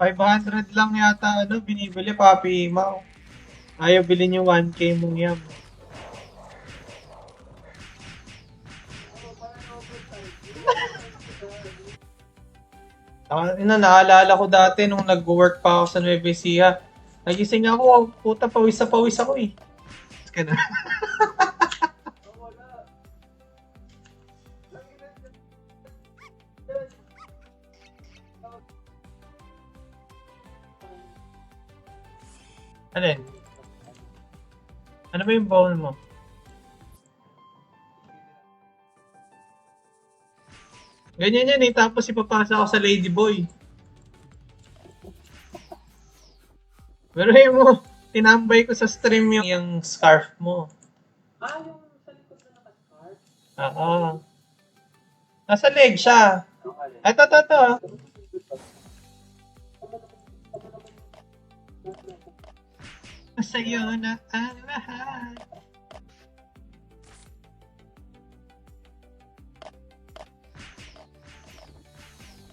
500 lang yata ano, binibili Papi Mau. Ayaw bilhin yung 1K mong yam. Naalala ko dati nung nag-work pa ako sa Nueva Ecija. Nagising ako, puta pawis sa pawis ako eh. Ka na. Alin? Ano ba yung bowl mo? Ganyan yan eh, tapos ipapasa ako sa Ladyboy. Pero yung mo, tinambay ko sa stream yung scarf mo. Yung sa likod na naka-scarf? Oo. Nasa leg siya. Ito. Sa'yo na ang lahat.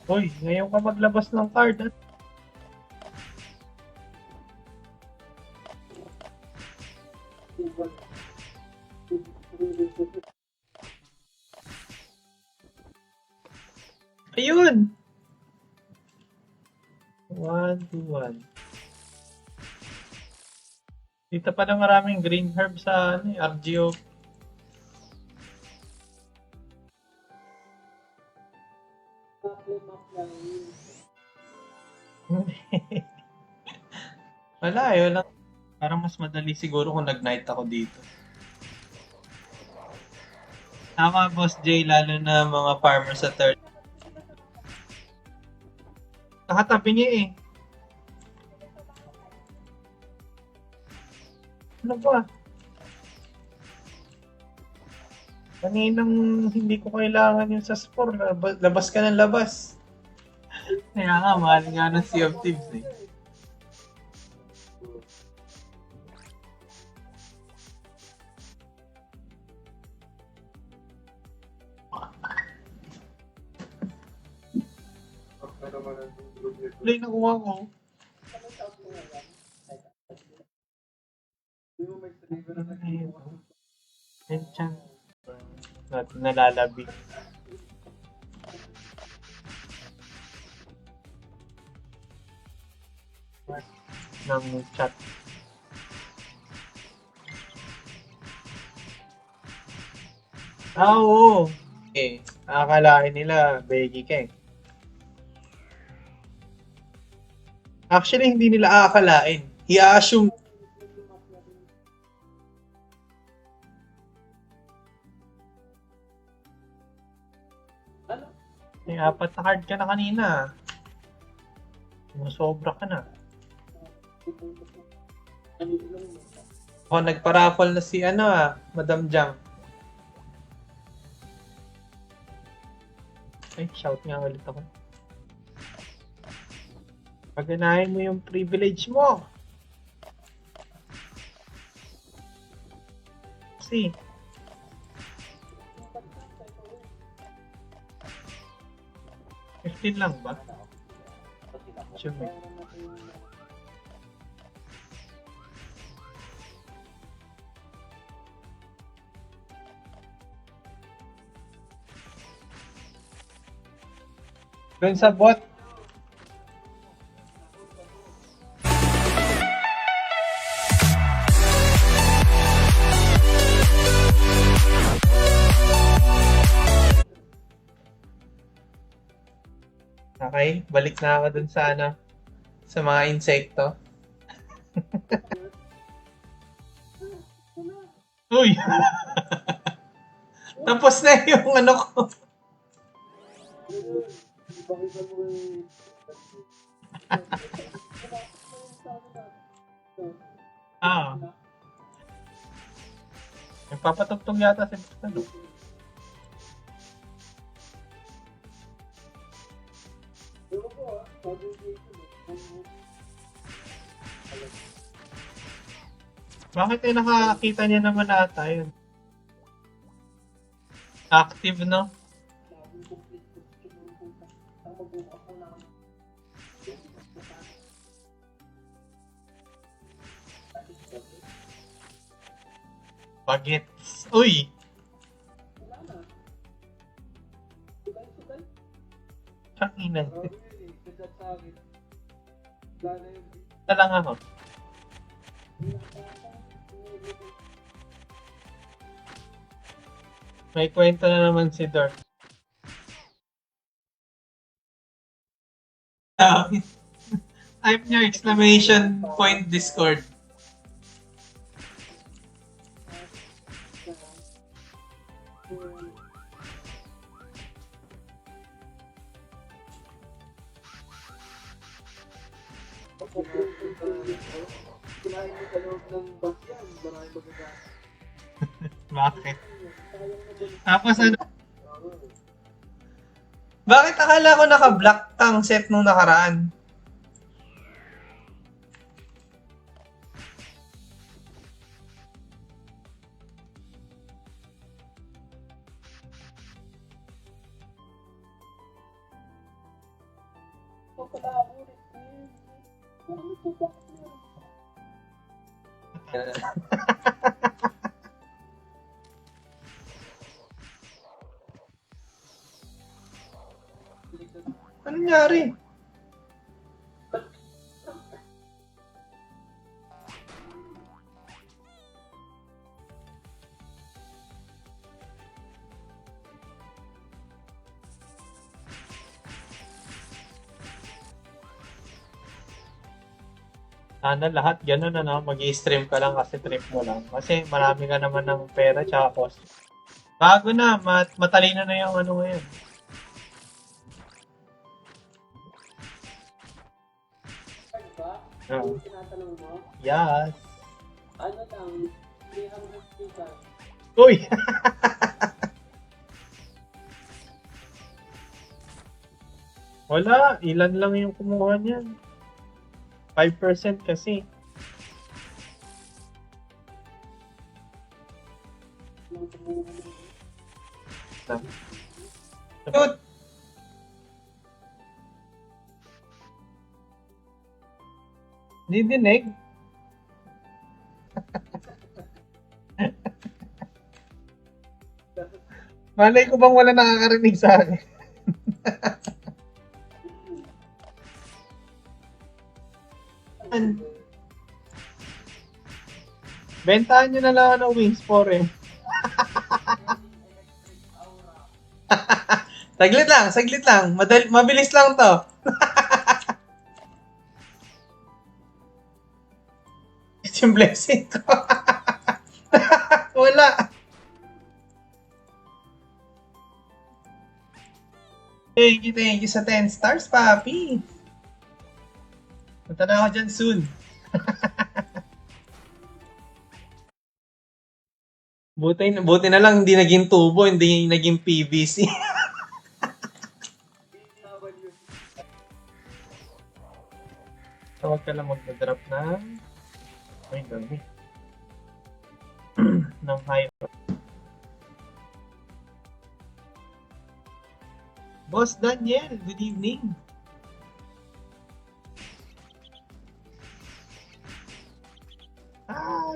Hoy, ngayon ka maglabas ng card at ayun! 1, 2, 1. Dito pala maraming green herb sa ano, RGO. Wala eh, wala. Parang mas madali siguro kung nag-night ako dito. Tama, Boss J, lalo na mga farmer sa third. Nakatabi niya eh. Ano ba? Kaninang hindi ko kailangan yung sa spore. Labas ka ng labas. Kaya nga, mahal nga ng Sea of Thieves eh. Play na kuha ko. Enchant. Nalalabi. Ng chat. Oo. Eh, akalain nila, Becky ka eh. Actually, hindi nila aakalain. I-assume. May 4 na card ka na kanina. Sobra ka na. Nagpa-raffle na si Madam Jang. Ay, shout nga ulit ako. Paganahin mo yung privilege mo. Kasi, $15 lang ba? Sure. Doon sa bot. Okay, balik na ako dun sa sa mga insekto. Uy! Tapos na yung ano ko. Nagpapatugtog yata si Bustano. Bakit nakakita niya naman ata yun? Active, no? Bagets. Uy! Wala na. Sugay-sugay. Tangina. Grabe yun eh. Kachat sa akin. Wala na yun. Ito lang ako. May kwento na naman si Dark. Type nyo exclamation point Discord. Kinain mo sa loob ng bus yan. Maraming magagamit. Bakit? Tapos ano? Bakit akala ko naka-block tang set nung nakaraan? Ano nangyari? Sana lahat ganun ano, mag-i-stream ka lang kasi trip mo lang. Kasi marami ka naman ng pera tsaka cost. Bago na, matalino na yung ano ngayon. Ano ba? Oo. Yung tinatanong mo? Yes. Ano lang? 300 pesos. Uy! Wala, ilan lang yung kumuha niyan. 5% kasi. Shoot! Didinig? Malay ko bang wala nakakarinig sa akin? Bentahan nyo na lang ng wings for eh. Saglit lang. Mabilis lang to. It's yung blessing ko. Wala. Thank you sa 10 stars, papi. Punta na ako dyan soon. Buti na lang hindi naging tubo, hindi naging PVC. Tawag ka lang mag-drop ng... Ay, dami. ng high. Boss Daniel, good evening.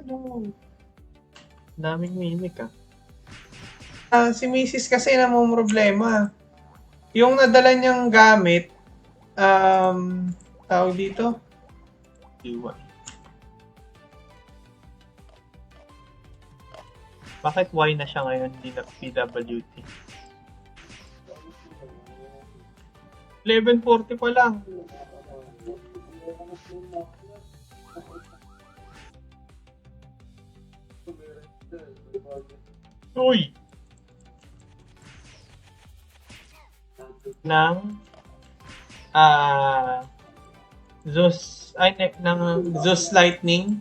No. Daming mimik si Mrs. kasi namang problema. Yung nadala niyang gamit, tawag dito? Iwan. Bakit Y na siya ngayon, hindi na PWT? 11:40 pa lang. Uy! Ng Zeus Lightning.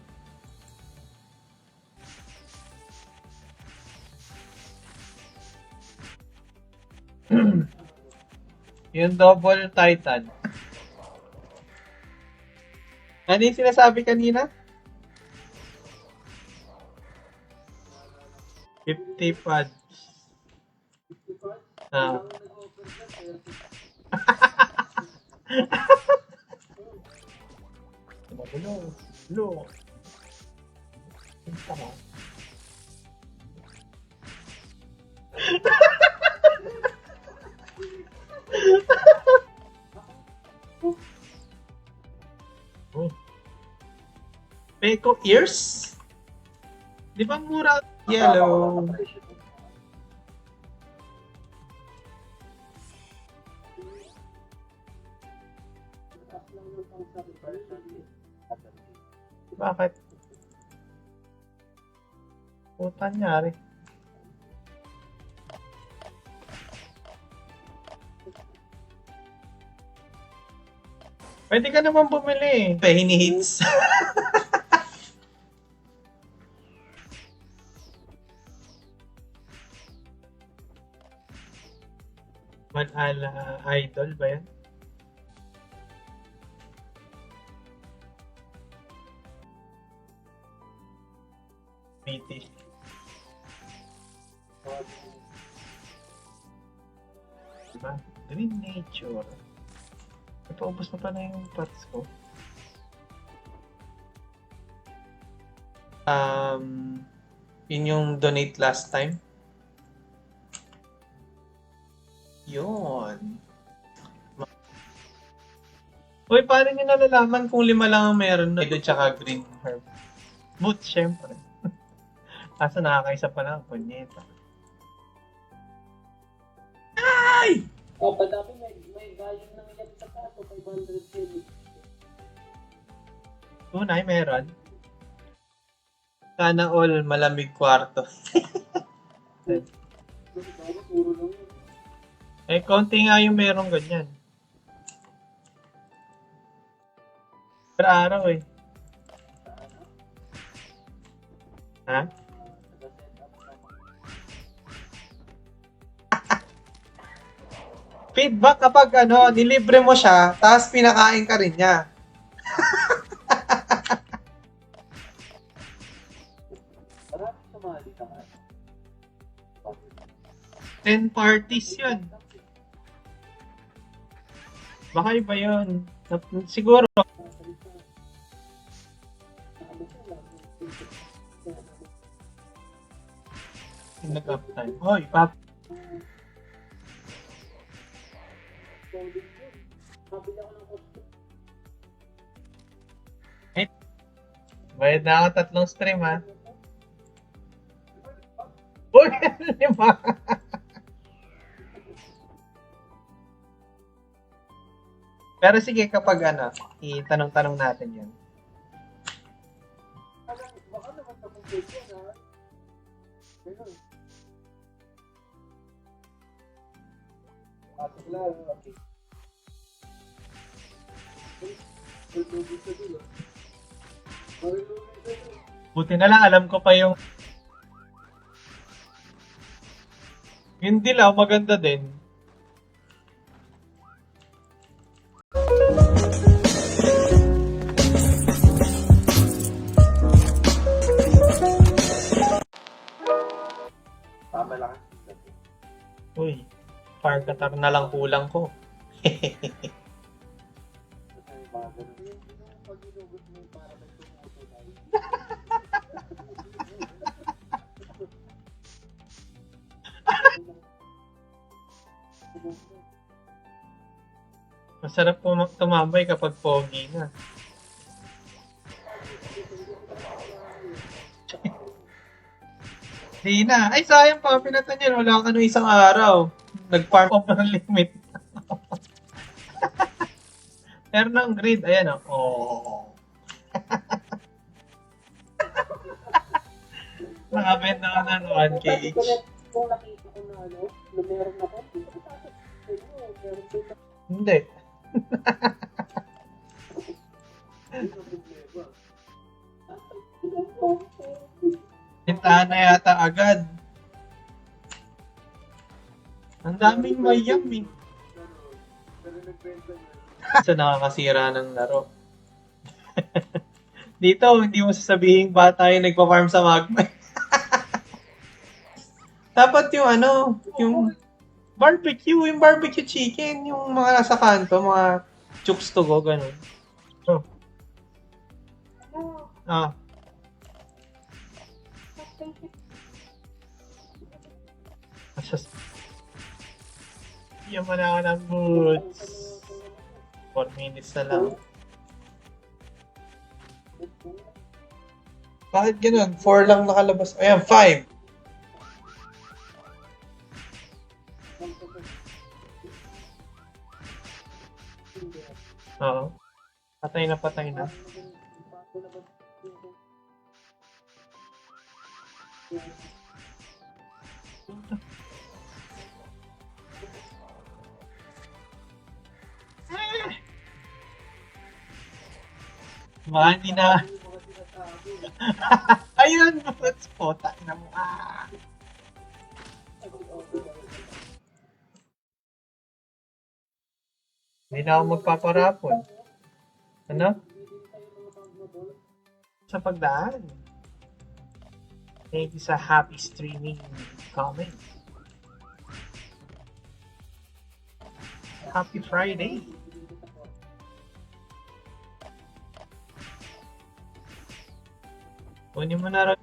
Yung double Titan. Ano yung sinasabi kanina? 50 pads. Hello. Oh. Peko ears? Di ba mura? Yellow. Bakit? Puta nyari. Pwede ka naman bumili. Hinihits. Manala Idol ba yan? BT. Diba? Green Nature. Ipaubos mo pa na yung parts ko. Yun yung donate last time. Yun. Uy, paano nyo nalalaman kung 5 lang ang meron na ito tsaka green herb? Boots, syempre. Kaso nakakaisa pa lang, punyeta. Ay! Oh, padabi may galing ng ilan sa kaso, 500 credit. Tunay, meron. Sana all malamig kwarto. Puro lang yun. Eh, konti nga yung merong ganyan. Per araw eh. Ha? Feedback kapag nilibre mo siya, tapos pinakain ka rin niya. Marami sumali ka nga. 10 parties yun. Baka iba yun. Siguro. Nag-uptime. Hoy, pap. Bayad na ako 3 stream, ha? Uy, 5. Pero sige, kapag itanong-tanong natin yan. Baka naman sa conclusion, ha? Ganun. Pasok lang, okay. Tulugin sa dulo. Tulugin sa dulo. Buti na lang, alam ko pa yung dilaw, maganda din. Tama lang. Uy, fire cutter na lang kulang ko. Mga ganun. Yung pag-inugot mo para may tumuto tayo. Masarap po tumambay kapag pogi na. Di na. Ay, sayang pa. Pinatan yun. Wala ka nung isang araw. Nag-farm up ng limit. Pero ng grid, ayan o. Oh. Nakabenta ka na ng 1K each. Kung nakita ko na na meron ako, meron dito. Hindi. Tintahan na yata agad. Ang daming mayam eh. So nakakasira ng laro. Dito, hindi mo sasabihin ba tayo nagpa-farm sa Magma. Dapat yung barbecue chicken, yung mga nasa kanto, mga chooks to go, ganun. So, Bigyan mo na ako ng boots. 4 minutes na lang. Bakit ganun? 4 lang nakalabas. Ayan, 5. Oo. Patay na patay na. Mani na. Ayun, let's pota na mo. Hindi na ako magpaparapon. Ano? Sa pagdaan. Thank you sa happy streaming comment. Happy Friday. Kunin mo na rin.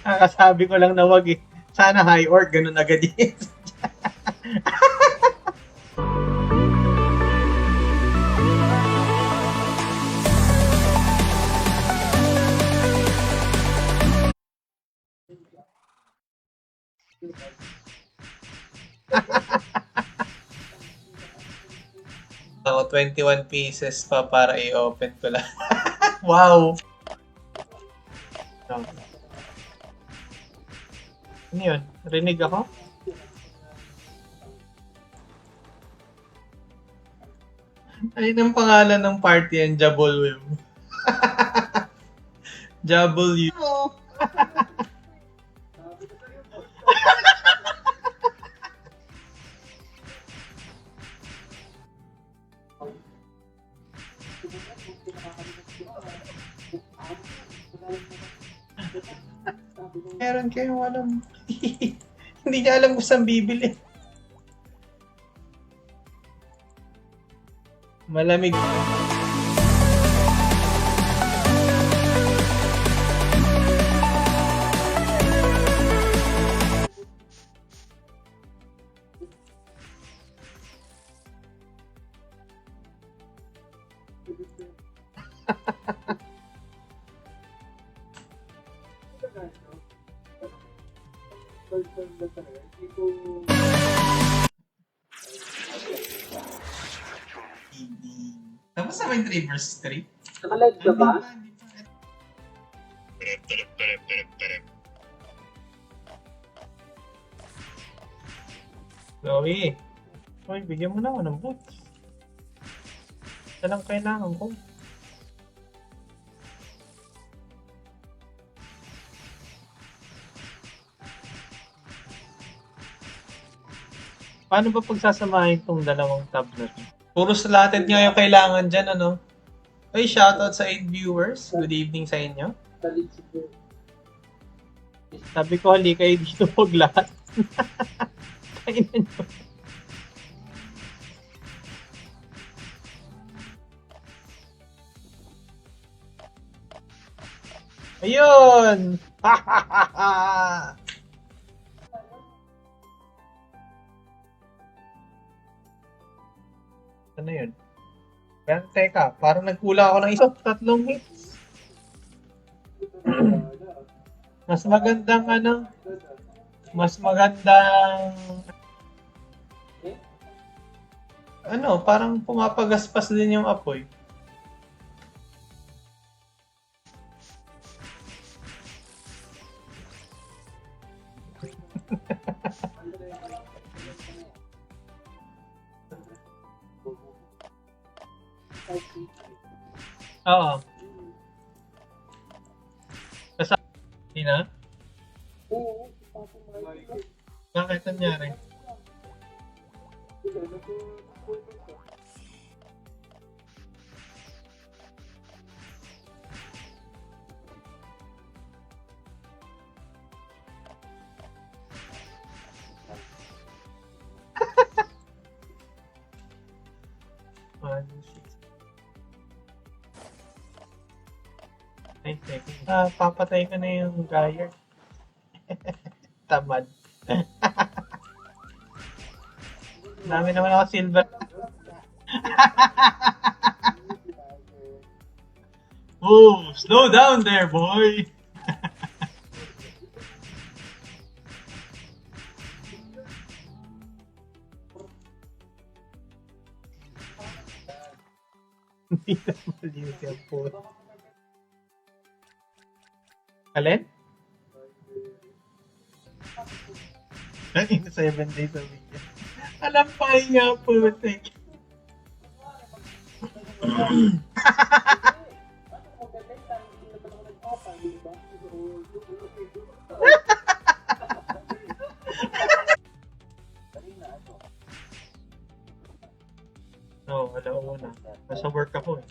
Nakasabi ko lang na wag eh. Sana high orc, ganun agad yun. Ako, 21 pieces pa para i-open ko lang. Wow! No. Ano yun? Rinig ako? Ayun ang pangalan ng party yan, Jabol. W. Meron kayong alam. Hindi niya alam kung saan bibili. Malamig. Tapos na ba yung 3 versus 3? Nakalive ka ba? Chloe. Hoy, bigyan mo na ako ng boots. Ito lang kailangan ko. Paano ba pagsasamahin tong dalawang tab na to? Puro slotted nga yung kailangan dyan, ano? Ay, shoutout sa 8 viewers. Good evening sa inyo. Sabi ko, hali kayo dito pag lahat. Kainan nyo. Ayun! Ano yun? Pero teka, parang nagkulang ako ng isa. 3 hits. Mas magandang ano? Mas magandang ano, parang pumapagaspas din yung apoy. Oo. Kasi, hindi na? Oo. Bakit nangyari? Ay, teka. Papatay ko na yung Gaia. Tamad. Dami naman ako silver. Oh, slow down there, boy. Hindi na malinis yan po. Alin? Ang 7 days a week. Alam pa niya po. Oo, alauna. Nasa work ako eh.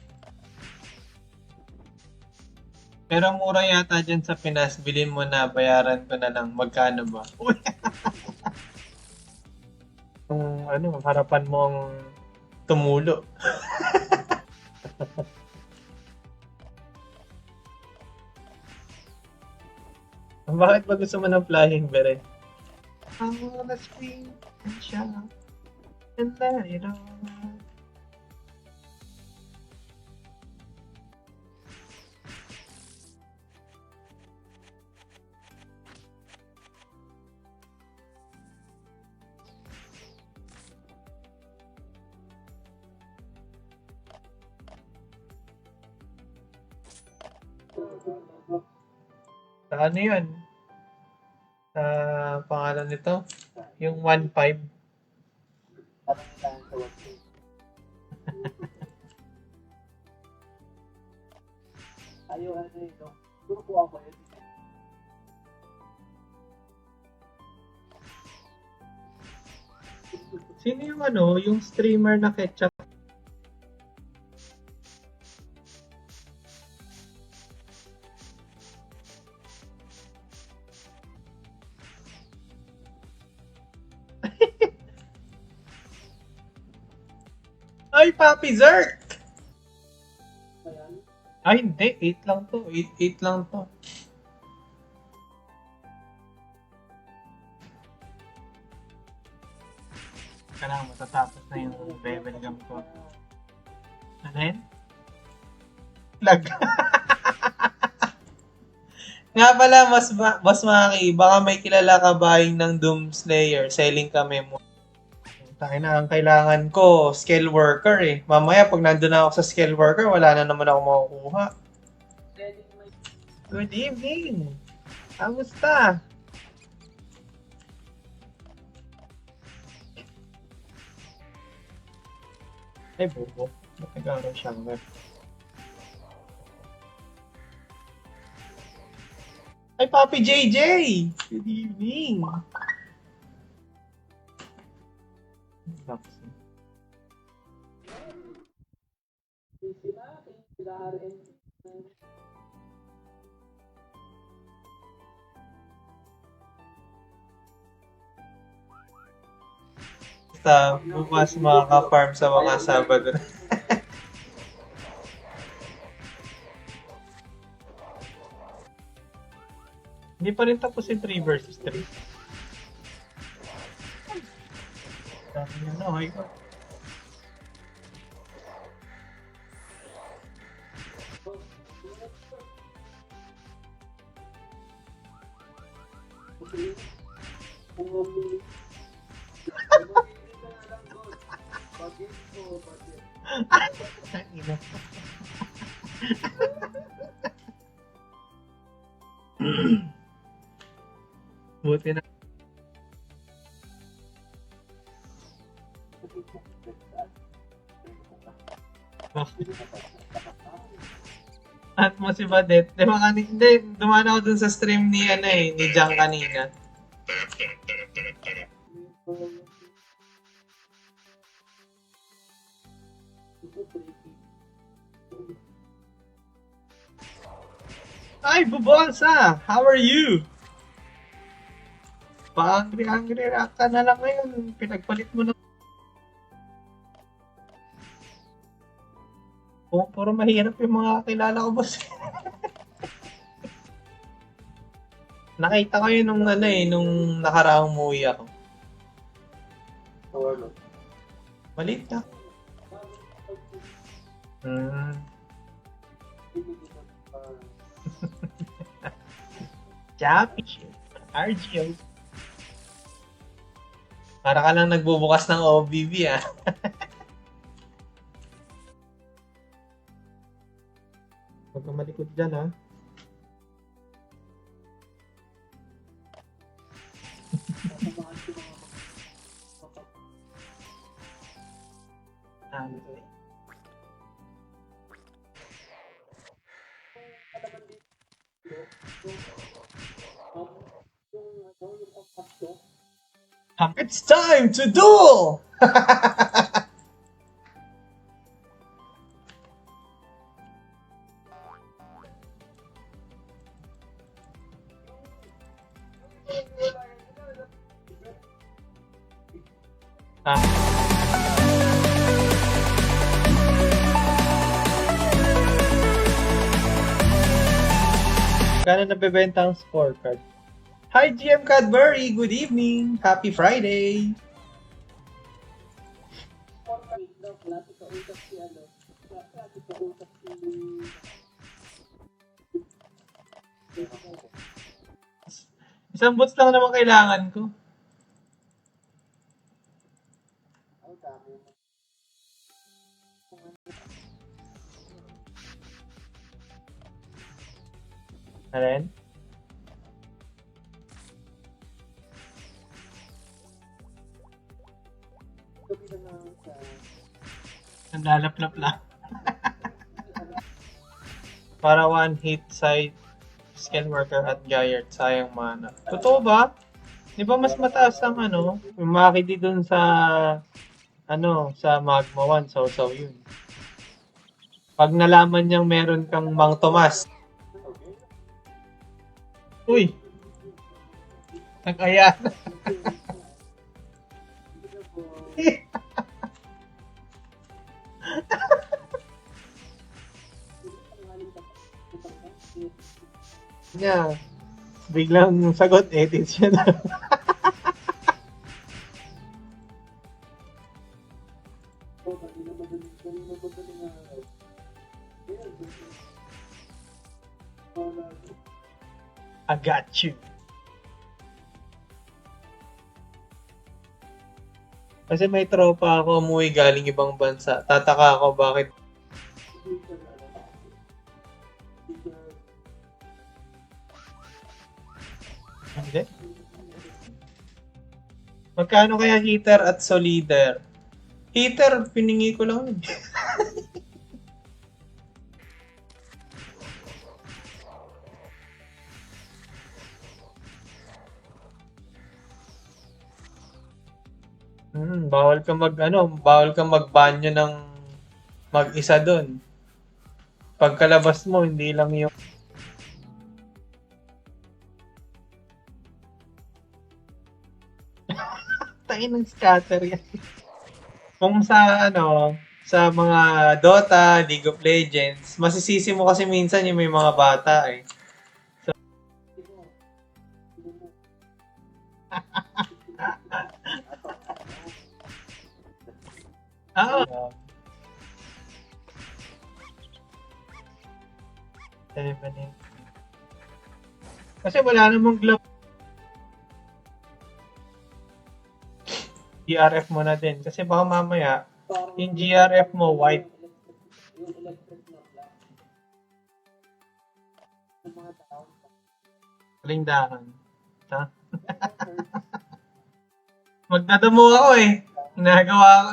Pero mura yata dyan sa Pinas, bilhin mo na, bayaran ko na lang. Magkano ba? Uy! Kung ano, harapan mong tumulo. Bakit ba gusto mo ng flying beret? I wanna scream and shout and let it all out. Sa ano yun? Sa pangalan nito? Yung 1.5. Ayaw ano yun, no? Siguro po ako yun. Sino yung ano, yung streamer na ketchup? Ay, Papi Zerk! Ayan. Ay, hindi. 8 lang to. 8 lang to. Kailangan matatapos na yung level gam ko. Ano yun? Lag. Nga pala, mas Maki, baka may kilala ka buying ng Doom Slayer. Selling kami mo. Tayo na, ang kailangan ko, skill worker eh. Mamaya, pag nandun na ako sa skill worker, wala na naman ako makukuha. Good evening! Kamusta? Ay, bubo. Nag-aaral siya. Ay, Papi JJ! Good evening! Sila, sila RN. Basta bukas makaka-farm sa mga Sabado. Hindi pa rin tapos yung 3 versus 3. Dami yun na, okay ko. Kung mamili. Ina. Buti na. Oh. At mo si Badet. Di ba hindi, dumaan ako dun sa stream ni, ni Jang kanina. Ay, Bubonsa! How are you? Pa-angry ka na lang ngayon. Pinagpalit mo na. Oh, puro mahirap yung mga kilala ko, boss. Nakita ko yun nung ano eh, nung nakaraang movie ako. Or ano? Maliit na. Hmm. Chappy. RGO. Para ka lang nagbubukas ng OBB ah. Huwag ka malikot dyan ah. Ano to eh. It's time to duel! Ah. Kano nabebenta ang scorecard? Hi GM Cadbury! Good evening! Happy Friday! Klase ka usap si ano? Klase ka usap si... Isang boots lang naman kailangan ko. Ang dami mo. Alin? Gabi na lang sa... Ang lalaplap lang. Para one hit side skill worker at giant. Sayang mana. Totoo ba? Di ba mas mataas ang ano? Yung makakiti dun sa ano, sa Magma 1, so yun. Pag nalaman niyang meron kang Mang Tomas. Uy! Nag-aya na. Niya. Biglang sagot, edit siya na. I got you. Kasi may tropa ako umuwi galing ibang bansa. Tataka ako bakit. Hindi. Magkano kaya heater at solider? Heater, piningi ko lang. Bawal ka magbanyo ng mag-isa doon. Pagkalabas mo, hindi lang yung tain ng scatter yan. Kung sa sa mga Dota, League of Legends, masisisi mo kasi minsan yung may mga bata eh. Ah. Kasi wala namang glove. GRF mo na din. Kasi baka mamaya, yung GRF mo, white. Yung electric na black. Yung mga tao. Kalindahan. Ha? Magdadamo ako eh. Ginagawa ko.